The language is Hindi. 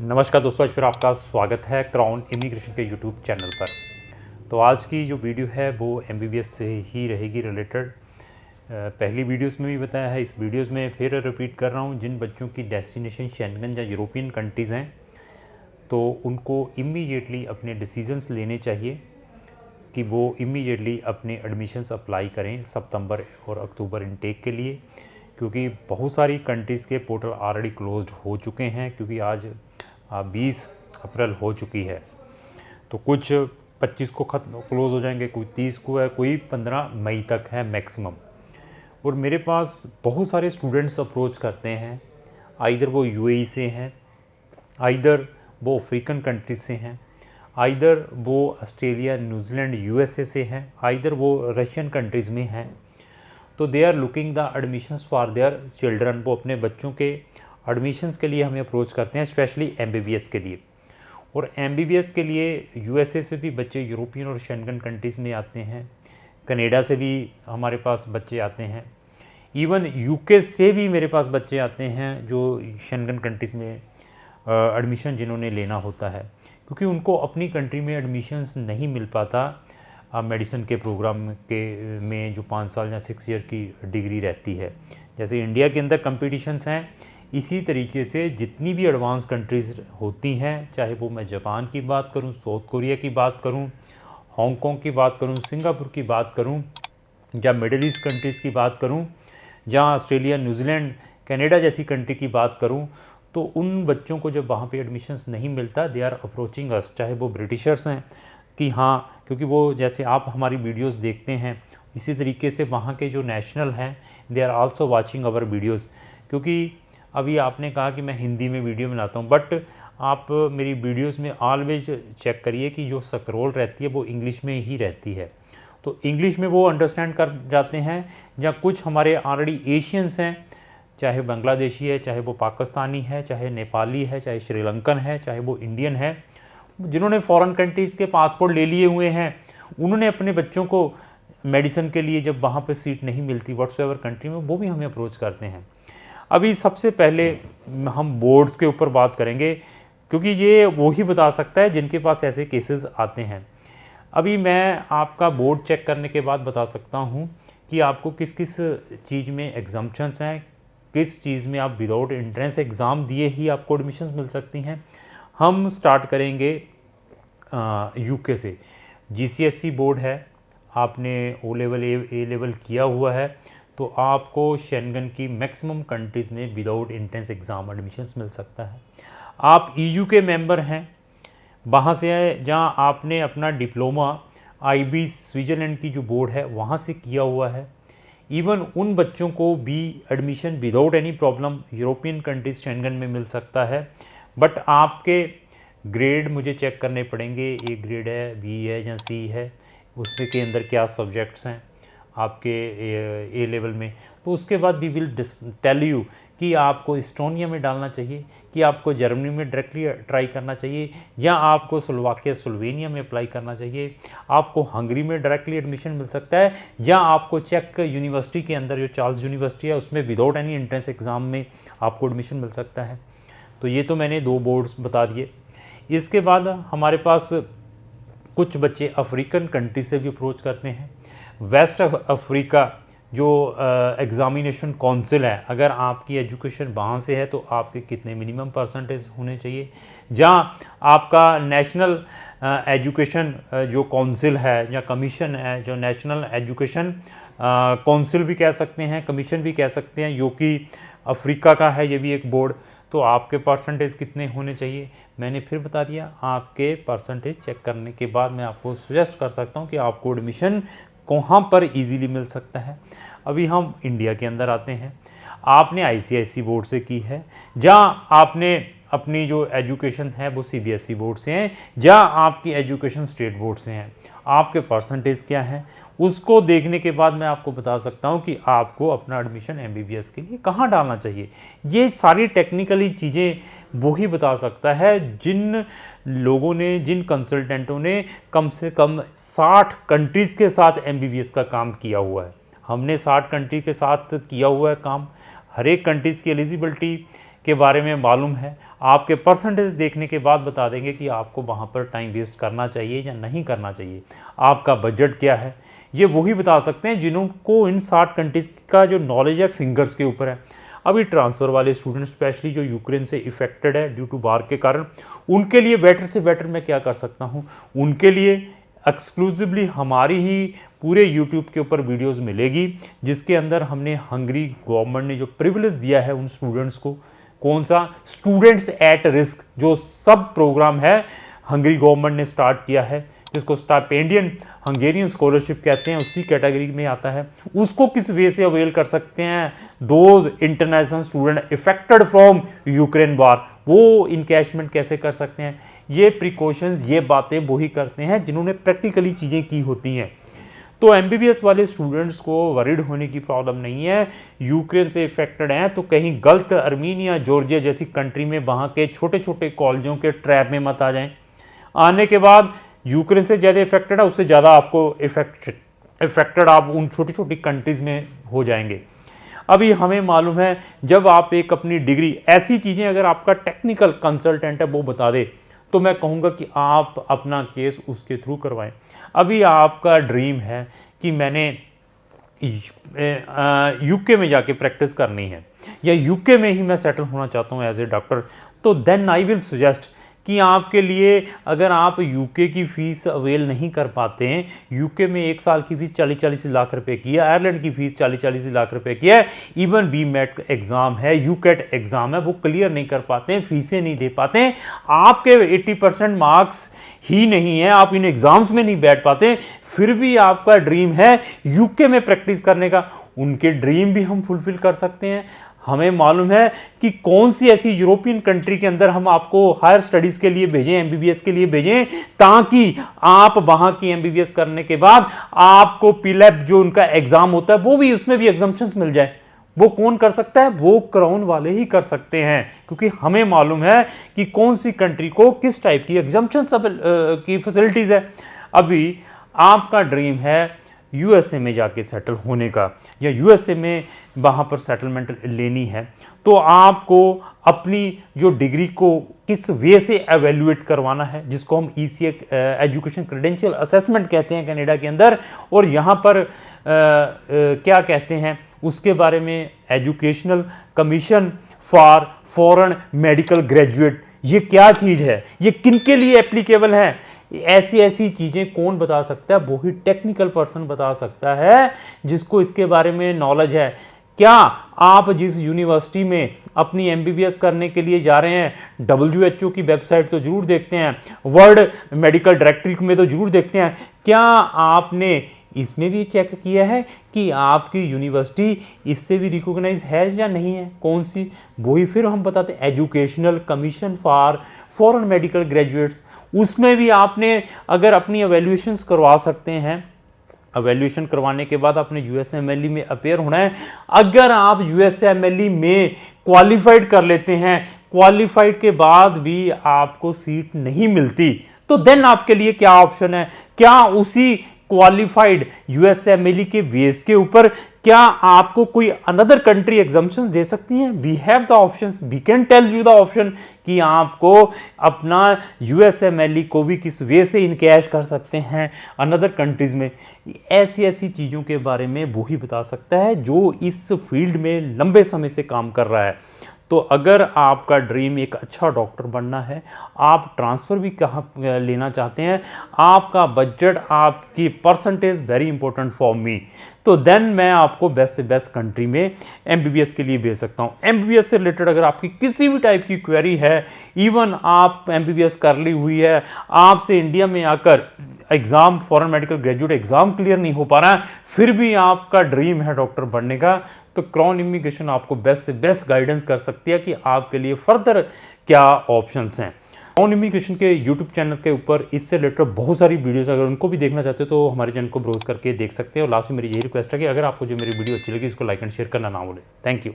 नमस्कार दोस्तों, आज फिर आपका स्वागत है क्राउन इमिग्रेशन के यूट्यूब चैनल पर। तो आज की जो वीडियो है वो एमबीबीएस से ही रहेगी रिलेटेड। पहली वीडियोस में भी बताया है, इस वीडियोस में फिर रिपीट कर रहा हूँ। जिन बच्चों की डेस्टिनेशन शेंगन या यूरोपियन कंट्रीज़ हैं तो उनको इमीडिएटली अपने डिसीजंस लेने चाहिए कि वो इमीडिएटली अपने एडमिशन्स अप्लाई करें सितंबर और अक्टूबर इनटेक के लिए, क्योंकि बहुत सारी कंट्रीज़ के पोर्टल ऑलरेडी क्लोज्ड हो चुके हैं, क्योंकि आज 20 अप्रैल हो चुकी है। तो कुछ 25 को ख़त्म क्लोज़ हो जाएंगे, कोई 30 को है, कोई 15 मई तक है मैक्सिमम। और मेरे पास बहुत सारे स्टूडेंट्स अप्रोच करते हैं, आइदर वो यूएई से हैं, आइदर वो अफ्रीकन कंट्रीज से हैं, आइदर वो ऑस्ट्रेलिया, न्यूजीलैंड, यूएसए से हैं, आइदर वो रशियन कंट्रीज़ में हैं। तो they are looking the admissions for their children. वो अपने बच्चों के एडमिशन्स के लिए हमें अप्रोच करते हैं, स्पेशली एमबीबीएस के लिए। और एमबीबीएस के लिए यूएसए से भी बच्चे यूरोपियन और शेंगन कंट्रीज़ में आते हैं, कनाडा से भी हमारे पास बच्चे आते हैं, इवन यूके से भी मेरे पास बच्चे आते हैं जो शेंगन कंट्रीज़ में एडमिशन जिन्होंने लेना होता है, क्योंकि उनको अपनी कंट्री में एडमिशन्स नहीं मिल पाता मेडिसिन के प्रोग्राम के में जो 5 साल या 6 ईयर की डिग्री रहती है। जैसे इंडिया के अंदर कंपटीशंस हैं, इसी तरीके से जितनी भी एडवांस कंट्रीज़ होती हैं, चाहे वो मैं जापान की बात करूं, साउथ कोरिया की बात करूं, हांगकांग की बात करूं, सिंगापुर की बात करूं, या मिडिल ईस्ट कंट्रीज़ की बात करूं, जहां ऑस्ट्रेलिया, न्यूजीलैंड, कनाडा जैसी कंट्री की बात करूं, तो उन बच्चों को जब वहाँ पे एडमिशन्स नहीं मिलता, दे आर अप्रोचिंग अस, चाहे वो ब्रिटिशर्स हैं कि हाँ, क्योंकि वो जैसे आप हमारी वीडियोस देखते हैं, इसी तरीके से वहाँ के जो नेशनल हैं they are also watching our videos. क्योंकि अभी आपने कहा कि मैं हिंदी में वीडियो बनाता हूँ, बट आप मेरी वीडियोस में ऑलवेज चेक करिए कि जो स्क्रॉल रहती है वो इंग्लिश में ही रहती है। तो इंग्लिश में वो अंडरस्टैंड कर जाते हैं। या कुछ हमारे ऑलरेडी एशियंस हैं, चाहे बांग्लादेशी है, चाहे वो पाकिस्तानी है, चाहे नेपाली है, चाहे श्रीलंकन है, चाहे वो इंडियन है, जिन्होंने फॉरेन कंट्रीज़ के पासपोर्ट ले लिए हुए हैं, उन्होंने अपने बच्चों को मेडिसिन के लिए जब वहाँ पे सीट नहीं मिलती व्हाट्सएवर कंट्री में, वो भी हमें अप्रोच करते हैं। अभी सबसे पहले हम बोर्ड्स के ऊपर बात करेंगे, क्योंकि ये वो ही बता सकता है जिनके पास ऐसे केसेस आते हैं। अभी मैं आपका बोर्ड चेक करने के बाद बता सकता हूँ कि आपको किस किस चीज़ में एग्जाम्पशंस हैं, किस चीज़ में आप विदाउट एंट्रेंस एग्ज़ाम दिए ही आपको एडमिशन्स मिल सकती हैं। हम स्टार्ट करेंगे यूके से। जीसीएसई बोर्ड है, आपने ओ लेवल ए लेवल किया हुआ है, तो आपको शेंगन की मैक्सिमम कंट्रीज़ में विदाउट एंट्रेंस एग्ज़ाम एडमिशन्स मिल सकता है। आप ईयू के मेंबर हैं, वहाँ से जहाँ आपने अपना डिप्लोमा आईबी स्विट्ज़रलैंड की जो बोर्ड है वहाँ से किया हुआ है, इवन उन बच्चों को भी admission without any problem European countries Schengen में मिल सकता है। बट आपके ग्रेड मुझे चेक करने पड़ेंगे, ए ग्रेड है, बी है या सी है, उसमें के अंदर क्या सब्जेक्ट्स हैं आपके ए लेवल में। तो उसके बाद वी विल टेल यू कि आपको एस्टोनिया में डालना चाहिए, कि आपको जर्मनी में डायरेक्टली ट्राई करना चाहिए, या आपको स्लोवाकिया स्लोवेनिया में अप्लाई करना चाहिए, आपको हंगरी में डायरेक्टली एडमिशन मिल सकता है, या आपको चेक यूनिवर्सिटी के अंदर जो चार्ल्स यूनिवर्सिटी है उसमें विदाउट एनी एंट्रेंस एग्ज़ाम में आपको एडमिशन मिल सकता है। तो ये तो मैंने 2 बोर्ड्स बता दिए। इसके बाद हमारे पास कुछ बच्चे अफ्रीकन कंट्री से भी अप्रोच करते हैं। वेस्ट अफ्रीका जो एग्ज़ामिनेशन काउंसिल है, अगर आपकी एजुकेशन वहाँ से है तो आपके कितने मिनिमम परसेंटेज होने चाहिए, जहाँ आपका नेशनल एजुकेशन जो काउंसिल है या कमीशन है, जो नेशनल एजुकेशन काउंसिल भी कह सकते हैं, कमीशन भी कह सकते हैं, जो कि अफ्रीका का है, ये भी एक बोर्ड। तो आपके परसेंटेज कितने होने चाहिए मैंने फिर बता दिया। आपके परसेंटेज चेक करने के बाद मैं आपको सजेस्ट कर सकता हूँ कि आपको एडमिशन कहाँ पर इजीली मिल सकता है। अभी हम इंडिया के अंदर आते हैं। आपने आईसीआईसी बोर्ड से की है, जहाँ आपने अपनी जो एजुकेशन है वो सीबीएसई बोर्ड से है, जहाँ आपकी एजुकेशन स्टेट बोर्ड से हैं, आपके परसेंटेज क्या हैं, उसको देखने के बाद मैं आपको बता सकता हूँ कि आपको अपना एडमिशन एमबीबीएस के लिए कहाँ डालना चाहिए। ये सारी टेक्निकली चीज़ें वही बता सकता है जिन लोगों ने, जिन कंसल्टेंटों ने कम से कम 60 कंट्रीज़ के साथ एमबीबीएस का काम किया हुआ है। हमने 60 कंट्री के साथ किया हुआ है काम, हर एक कंट्रीज़ की एलिजिबिलिटी के बारे में मालूम है। आपके परसेंटेज देखने के बाद बता देंगे कि आपको वहाँ पर टाइम वेस्ट करना चाहिए या नहीं करना चाहिए। आपका बजट क्या है, ये वही बता सकते हैं जिनको इन 60 कंट्रीज़ का जो नॉलेज है फिंगर्स के ऊपर है। अभी ट्रांसफ़र वाले स्टूडेंट स्पेशली जो यूक्रेन से इफ़ेक्टेड है ड्यू टू वार के कारण, उनके लिए बेटर से बेटर मैं क्या कर सकता हूँ, उनके लिए एक्सक्लूसिवली हमारी ही पूरे यूट्यूब के ऊपर वीडियोस मिलेगी, जिसके अंदर हमने हंगरी गवर्नमेंट ने जो प्रिविलेज दिया है उन स्टूडेंट्स को, कौन सा स्टूडेंट्स एट रिस्क जो सब प्रोग्राम है हंगरी गवर्नमेंट ने स्टार्ट किया है, जिसको स्टाइपेंडियन हंगेरियन स्कॉलरशिप कहते हैं, उसी कैटेगरी में आता है, उसको किस वे से अवेल कर सकते हैं those international student affected from Ukraine वार, वो इनकैशमेंट कैसे कर सकते हैं, ये प्रिकॉशन, ये बातें वही करते हैं जिन्होंने प्रैक्टिकली चीज़ें की होती हैं। तो एमबीबीएस वाले स्टूडेंट्स को वरीड होने की प्रॉब्लम नहीं है। यूक्रेन से इफेक्टेड हैं तो कहीं गलत अर्मीनिया जॉर्जिया जैसी कंट्री में वहाँ के छोटे छोटे कॉलेजों के ट्रैप में मत आ जाएं। आने के बाद यूक्रेन से ज़्यादा इफेक्टेड है, उससे ज़्यादा आपको इफेक्टेड आप उन छोटी छोटी कंट्रीज़ में हो जाएंगे। अभी हमें मालूम है जब आप एक अपनी डिग्री, ऐसी चीज़ें अगर आपका टेक्निकल कंसल्टेंट है वो बता दे तो मैं कहूँगा कि आप अपना केस उसके थ्रू करवाएं। अभी आपका ड्रीम है कि मैंने यूके में जाके प्रैक्टिस करनी है या यूके में ही मैं सेटल होना चाहता हूँ एज ए डॉक्टर, तो देन आई विल सजेस्ट कि आपके लिए अगर आप यूके की फ़ीस अवेल नहीं कर पाते हैं, यूके में 1 साल की फ़ीस 40-40 लाख रुपए की है, आयरलैंड की फ़ीस 40-40 लाख रुपए की है, इवन बीमेट एग्ज़ाम है, यूकेट एग्ज़ाम है, वो क्लियर नहीं कर पाते हैं, फ़ीसें नहीं दे पाते हैं, आपके 80% मार्क्स ही नहीं है, आप इन एग्ज़ाम्स में नहीं बैठ पाते, फिर भी आपका ड्रीम है यूके में प्रैक्टिस करने का, उनके ड्रीम भी हम फुलफ़िल कर सकते हैं। हमें मालूम है कि कौन सी ऐसी यूरोपियन कंट्री के अंदर हम आपको हायर स्टडीज़ के लिए भेजें, एमबीबीएस के लिए भेजें, ताकि आप वहाँ की एमबीबीएस करने के बाद आपको पीलैब जो उनका एग्ज़ाम होता है वो भी, उसमें भी एग्जम्पशंस मिल जाए। वो कौन कर सकता है? वो क्राउन वाले ही कर सकते हैं, क्योंकि हमें मालूम है कि कौन सी कंट्री को किस टाइप की एग्जम्पशंस की फैसिलिटीज़ है। अभी आपका ड्रीम है यूएसए में जाके सेटल होने का या यूएसए में वहाँ पर सेटलमेंट लेनी है, तो आपको अपनी जो डिग्री को किस वे से एवेल्युएट करवाना है, जिसको हम ईसीए एजुकेशन क्रेडेंशियल असेसमेंट कहते हैं कनाडा के अंदर, और यहाँ पर क्या कहते हैं उसके बारे में educational commission for foreign medical graduate, ये क्या चीज़ है, ये किन के लिए एप्लीकेबल है, ऐसी ऐसी चीज़ें कौन बता सकता है? वो ही टेक्निकल पर्सन बता सकता है जिसको इसके बारे में नॉलेज है। क्या आप जिस यूनिवर्सिटी में अपनी एमबीबीएस करने के लिए जा रहे हैं, WHO की वेबसाइट तो जरूर देखते हैं, वर्ल्ड मेडिकल डायरेक्टरी में तो जरूर देखते हैं, क्या आपने इसमें भी चेक किया है कि आपकी यूनिवर्सिटी इससे भी रिकॉग्नाइज है या नहीं है? कौन सी? वही फिर हम बताते हैं educational commission for foreign medical graduates, उसमें भी आपने अगर अपनी एवेल्यूएशंस करवा सकते हैं, एवेल्यूएशन करवाने के बाद आपने यूएसएमएलई में अपेयर होना है। अगर आप यूएसएमएलई में क्वालिफाइड कर लेते हैं, क्वालिफाइड के बाद भी आपको सीट नहीं मिलती, तो देन आपके लिए क्या ऑप्शन है? क्या उसी क्वालिफाइड यूएसएमएलई के बेस के ऊपर क्या आपको कोई अनदर कंट्री एग्जम्पशन दे सकती हैं? We have the options, we can tell you the option कि आपको अपना यूएसएमएलई को भी किस वे से इनकैश कर सकते हैं अनदर कंट्रीज़ में। ऐसी ऐसी चीज़ों के बारे में वो ही बता सकता है जो इस फील्ड में लंबे समय से काम कर रहा है। तो अगर आपका ड्रीम एक अच्छा डॉक्टर बनना है, आप ट्रांसफ़र भी कहाँ लेना चाहते हैं, आपका बजट, आपकी percentage very important for me, तो देन मैं आपको बेस्ट से बेस्ट कंट्री में एमबीबीएस के लिए भेज सकता हूँ। एमबीबीएस से रिलेटेड अगर आपकी किसी भी टाइप की क्वेरी है, इवन आप एमबीबीएस कर ली हुई है, आपसे इंडिया में आकर exam, foreign medical graduate exam clear नहीं हो पा रहा है, फिर भी आपका ड्रीम है डॉक्टर बनने का, तो क्राउन इमिग्रेशन आपको बेस्ट से बेस्ट गाइडेंस कर सकती है कि आपके लिए फर्दर क्या ऑप्शंस हैं। क्राउन इमिग्रेशन के यूट्यूब चैनल के ऊपर इससे रिलेटेड बहुत सारी वीडियोस, अगर उनको भी देखना चाहते हो तो हमारे चैनल को ब्राउज करके देख सकते हैं। और लास्ट में मेरी यही रिक्वेस्ट है कि अगर आपको जो मेरी वीडियो अच्छी लगी इसको लाइक एंड शेयर करना ना भूलें। Thank you.